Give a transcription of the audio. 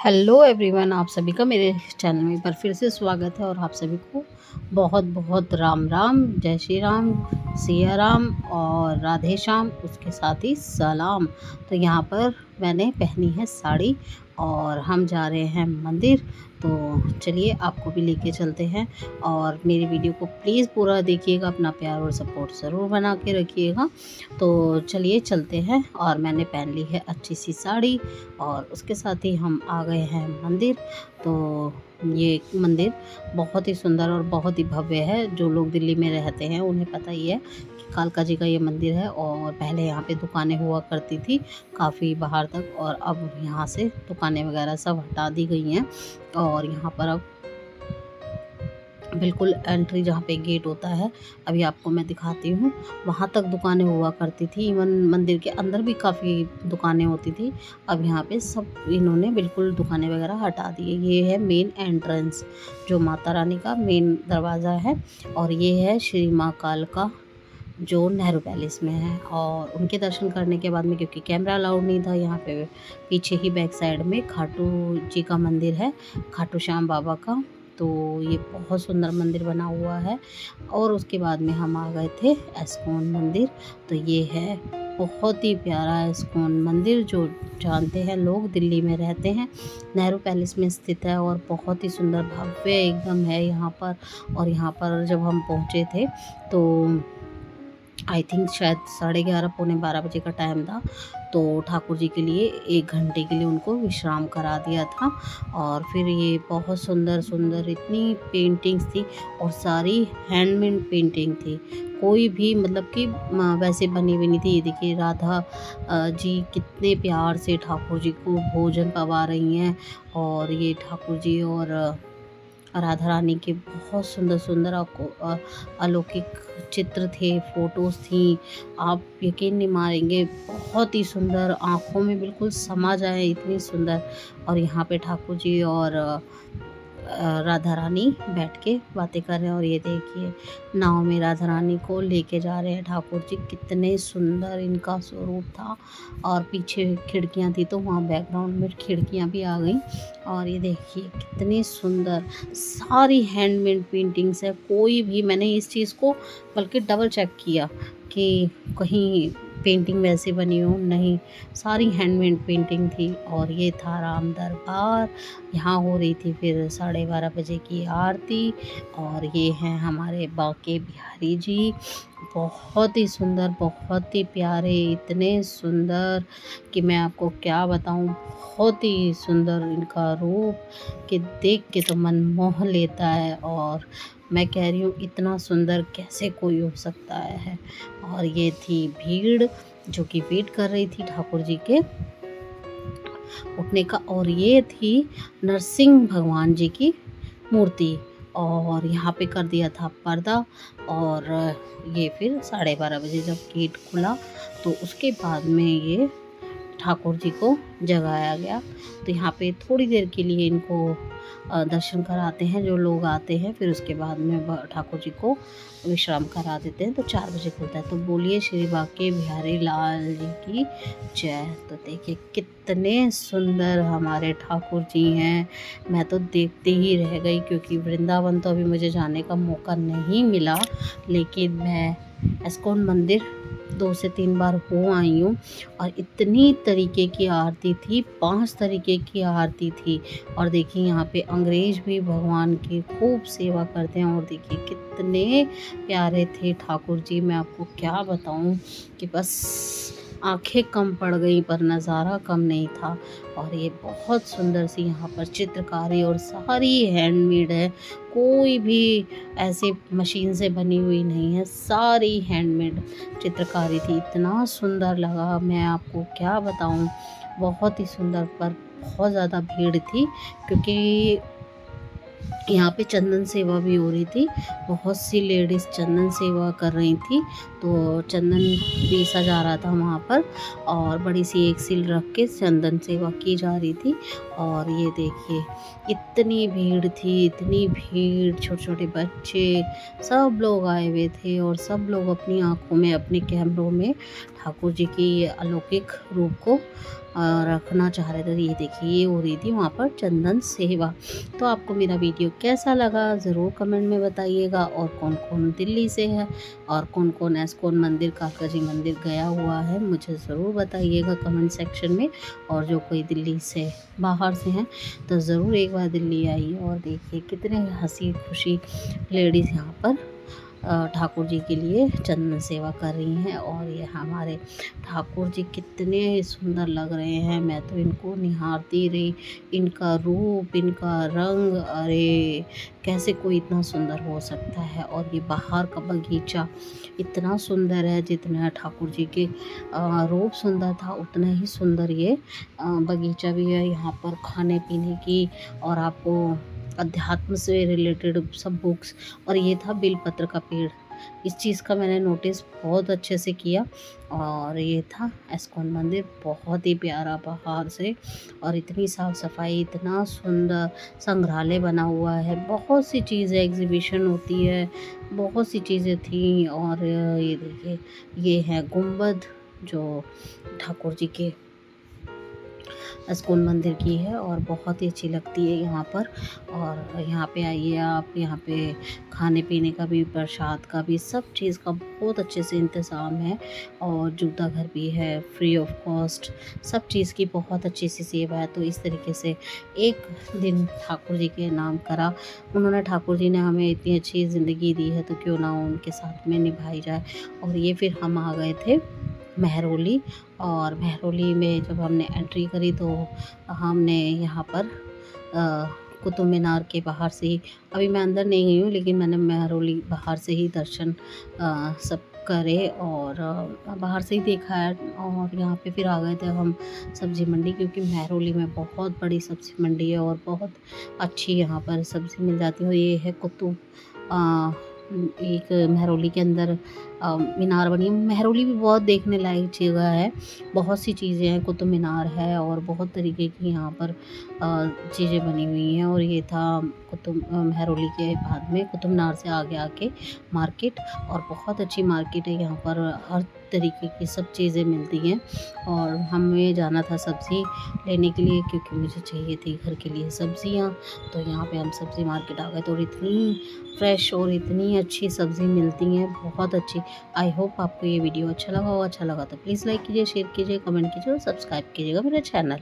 Hello everyone, आप सभी का मेरे चैनल में एक बार फिर से स्वागत है। और आप सभी को बहुत बहुत राम राम, जय श्री राम, सिया राम और राधे श्याम, उसके साथ ही सलाम। तो यहाँ पर मैंने पहनी है साड़ी और हम जा रहे हैं मंदिर। तो चलिए आपको भी लेके चलते हैं और मेरी वीडियो को प्लीज़ पूरा देखिएगा, अपना प्यार और सपोर्ट ज़रूर बना के रखिएगा। तो चलिए चलते हैं। और मैंने पहन ली है अच्छी सी साड़ी और उसके साथ ही हम आ गए हैं मंदिर। तो ये मंदिर बहुत ही सुंदर और बहुत ही भव्य है। जो लोग दिल्ली में रहते हैं उन्हें पता ही है कि कालका जी का ये मंदिर है। और पहले यहाँ पे दुकानें हुआ करती थी काफ़ी बाहर तक, और अब यहाँ से दुकानें वगैरह सब हटा दी गई हैं। और यहाँ पर अब बिल्कुल एंट्री जहाँ पे गेट होता है, अभी आपको मैं दिखाती हूँ, वहाँ तक दुकानें हुआ करती थी। इवन मंदिर के अंदर भी काफ़ी दुकानें होती थी। अब यहाँ पे सब इन्होंने बिल्कुल दुकानें वगैरह हटा दी है। ये है मेन एंट्रेंस, जो माता रानी का मेन दरवाज़ा है। और ये है श्री महाकाल का, जो नेहरू पैलेस में है। और उनके दर्शन करने के बाद में, क्योंकि कैमरा अलाउड नहीं था यहाँ पे, पीछे ही बैक साइड में खाटू जी का मंदिर है, खाटू श्याम बाबा का। तो ये बहुत सुंदर मंदिर बना हुआ है। और उसके बाद में हम आ गए थे एस्कॉन मंदिर। तो ये है बहुत ही प्यारा एस्कॉन मंदिर, जो जानते हैं लोग दिल्ली में रहते हैं, नेहरू पैलेस में स्थित है। और बहुत ही सुंदर भव्य एकदम है यहाँ पर। और यहाँ पर जब हम पहुँचे थे तो आई थिंक शायद 11:30 पौने 12 बजे का टाइम था। तो ठाकुर जी के लिए 1 घंटे के लिए उनको विश्राम करा दिया था। और फिर ये बहुत सुंदर सुंदर इतनी पेंटिंग्स थी, और सारी हैंडमेड पेंटिंग थी। कोई भी मतलब कि वैसे बनी हुई नहीं थी। ये देखिए राधा जी कितने प्यार से ठाकुर जी को भोजन पवा रही हैं। और ये ठाकुर जी और राधा रानी के बहुत सुंदर सुंदर अलौकिक चित्र थे, फोटोज़ थी। आप यकीन नहीं मारेंगे, बहुत ही सुंदर, आँखों में बिल्कुल समा जाए इतनी सुंदर। और यहाँ पे ठाकुर जी और राधा रानी बैठ के बातें कर रहे हैं। और ये देखिए नाव में राधा रानी को लेके जा रहे हैं ठाकुर जी। कितने सुंदर इनका स्वरूप था। और पीछे खिड़कियां थी, तो वहाँ बैकग्राउंड में खिड़कियां भी आ गई। और ये देखिए कितनी सुंदर सारी हैंडमेड पेंटिंग्स है। कोई भी, मैंने इस चीज़ को बल्कि डबल चेक किया कि कहीं पेंटिंग वैसे बनी हो, नहीं, सारी हैंडमेड पेंटिंग थी। और ये था राम दरबार। यहाँ हो रही थी फिर 12:30 बजे की आरती। और ये हैं हमारे बांके बिहारी जी, बहुत ही सुंदर, बहुत ही प्यारे, इतने सुंदर कि मैं आपको क्या बताऊं। बहुत ही सुंदर इनका रूप कि देख के तो मन मोह लेता है। और मैं कह रही हूँ इतना सुंदर कैसे कोई हो सकता है। और ये थी भीड़ जो कि वेट कर रही थी ठाकुर जी के उठने का। और ये थी नरसिंह भगवान जी की मूर्ति। और यहाँ पे कर दिया था पर्दा। और ये फिर 12:30 बजे जब गेट खुला, तो उसके बाद में ये ठाकुर जी को जगाया गया। तो यहाँ पे थोड़ी देर के लिए इनको दर्शन कराते हैं जो लोग आते हैं। फिर उसके बाद में ठाकुर जी को विश्राम करा देते हैं। तो 4 बजे खुलता है। तो बोलिए श्री बांके बिहारी लाल जी की जय। तो देखिए कितने सुंदर हमारे ठाकुर जी हैं। मैं तो देखते ही रह गई, क्योंकि वृंदावन तो अभी मुझे जाने का मौका नहीं मिला, लेकिन मैं इस्कॉन मंदिर 2 से 3 बार हो आई हूँ। और इतनी तरीके की आरती थी, 5 तरीके की आरती थी। और देखिए यहाँ पे अंग्रेज भी भगवान की खूब सेवा करते हैं। और देखिए कितने प्यारे थे ठाकुर जी, मैं आपको क्या बताऊँ कि बस आंखें कम पड़ गई, पर नज़ारा कम नहीं था। और ये बहुत सुंदर सी यहाँ पर चित्रकारी, और सारी हैंडमेड है, कोई भी ऐसे मशीन से बनी हुई नहीं है, सारी हैंडमेड चित्रकारी थी। इतना सुंदर लगा, मैं आपको क्या बताऊँ, बहुत ही सुंदर। पर बहुत ज़्यादा भीड़ थी, क्योंकि यहाँ पे चंदन सेवा भी हो रही थी। बहुत सी लेडीज़ चंदन सेवा कर रही थी, तो चंदन पीसा जा रहा था वहाँ पर और बड़ी सी एक सील रख के चंदन सेवा की जा रही थी। और ये देखिए इतनी भीड़ थी, इतनी भीड़, छोटे छोटे बच्चे सब लोग आए हुए थे और सब लोग अपनी आँखों में, अपने कैमरों में ठाकुर जी की ये अलौकिक रूप को रखना चाह रहे थे। ये देखिए ये हो रही थी वहाँ पर चंदन सेवा। तो आपको मेरा वीडियो कैसा लगा ज़रूर कमेंट में बताइएगा। और कौन कौन दिल्ली से है और कौन कौन इस्कॉन मंदिर, काका जी मंदिर गया हुआ है, मुझे ज़रूर बताइएगा कमेंट सेक्शन में। और जो कोई दिल्ली से बाहर से हैं तो ज़रूर एक बार दिल्ली आइए और देखिए कितने हंसी खुशी लेडीज़ यहाँ पर ठाकुर जी के लिए चंदन सेवा कर रही हैं। और ये हमारे ठाकुर जी कितने सुंदर लग रहे हैं, मैं तो इनको निहारती रही, इनका रूप, इनका रंग, अरे कैसे कोई इतना सुंदर हो सकता है। और ये बाहर का बगीचा इतना सुंदर है, जितना ठाकुर जी के रूप सुंदर था उतना ही सुंदर ये बगीचा भी है। यहाँ पर खाने पीने की और आपको अध्यात्म से रिलेटेड सब बुक्स। और ये था बेलपत्र का पेड़, इस चीज़ का मैंने नोटिस बहुत अच्छे से किया। और ये था इस्कॉन मंदिर, बहुत ही प्यारा बाहर से और इतनी साफ़ सफाई, इतना सुंदर संग्रहालय बना हुआ है, बहुत सी चीज़ें एग्जीबिशन होती है, बहुत सी चीज़ें थी। और ये देखिए ये है गुंबद जो ठाकुर जी के इस्कॉन मंदिर की है और बहुत ही अच्छी लगती है यहाँ पर। और यहाँ पे आइए आप, यहाँ पे खाने पीने का भी, प्रसाद का भी, सब चीज़ का बहुत अच्छे से इंतज़ाम है। और जूता घर भी है फ्री ऑफ कॉस्ट, सब चीज़ की बहुत अच्छी सी सेवा है। तो इस तरीके से एक दिन ठाकुर जी के नाम करा, उन्होंने, ठाकुर जी ने हमें इतनी अच्छी ज़िंदगी दी है तो क्यों ना उनके साथ में निभाई जाए। और ये फिर हम आ गए थे महरौली। और महरौली में जब हमने एंट्री करी तो हमने यहाँ पर कुतुब मीनार के बाहर से ही, अभी मैं अंदर नहीं गई हूँ लेकिन मैंने महरौली बाहर से ही दर्शन सब करे और बाहर से ही देखा है। और यहाँ पे फिर आ गए थे हम सब्ज़ी मंडी, क्योंकि महरौली में बहुत बड़ी सब्ज़ी मंडी है और बहुत अच्छी यहाँ पर सब्ज़ी मिल जाती है। और ये है कुतुब एक महरौली के अंदर मीनार बनी है। महरौली भी बहुत देखने लायक जगह है, बहुत सी चीज़ें हैं, कुतुब मीनार है और बहुत तरीके की यहाँ पर चीज़ें बनी हुई हैं। और ये था कुतुब महरौली के बाद में कुतुब मीनार से आगे आके मार्केट, और बहुत अच्छी मार्केट है यहाँ पर, हर तरीके की सब चीज़ें मिलती हैं। और हमें जाना था सब्ज़ी लेने के लिए, क्योंकि मुझे चाहिए थी घर के लिए सब्ज़ियाँ। तो यहाँ पे हम सब्ज़ी मार्केट आ गए, तो इतनी फ्रेश और इतनी अच्छी सब्ज़ी मिलती हैं, बहुत अच्छी। आई होप आपको ये वीडियो अच्छा लगा हो। अच्छा लगा तो प्लीज़ लाइक कीजिए, शेयर कीजिए, कमेंट कीजिए और सब्सक्राइब कीजिएगा मेरे चैनल।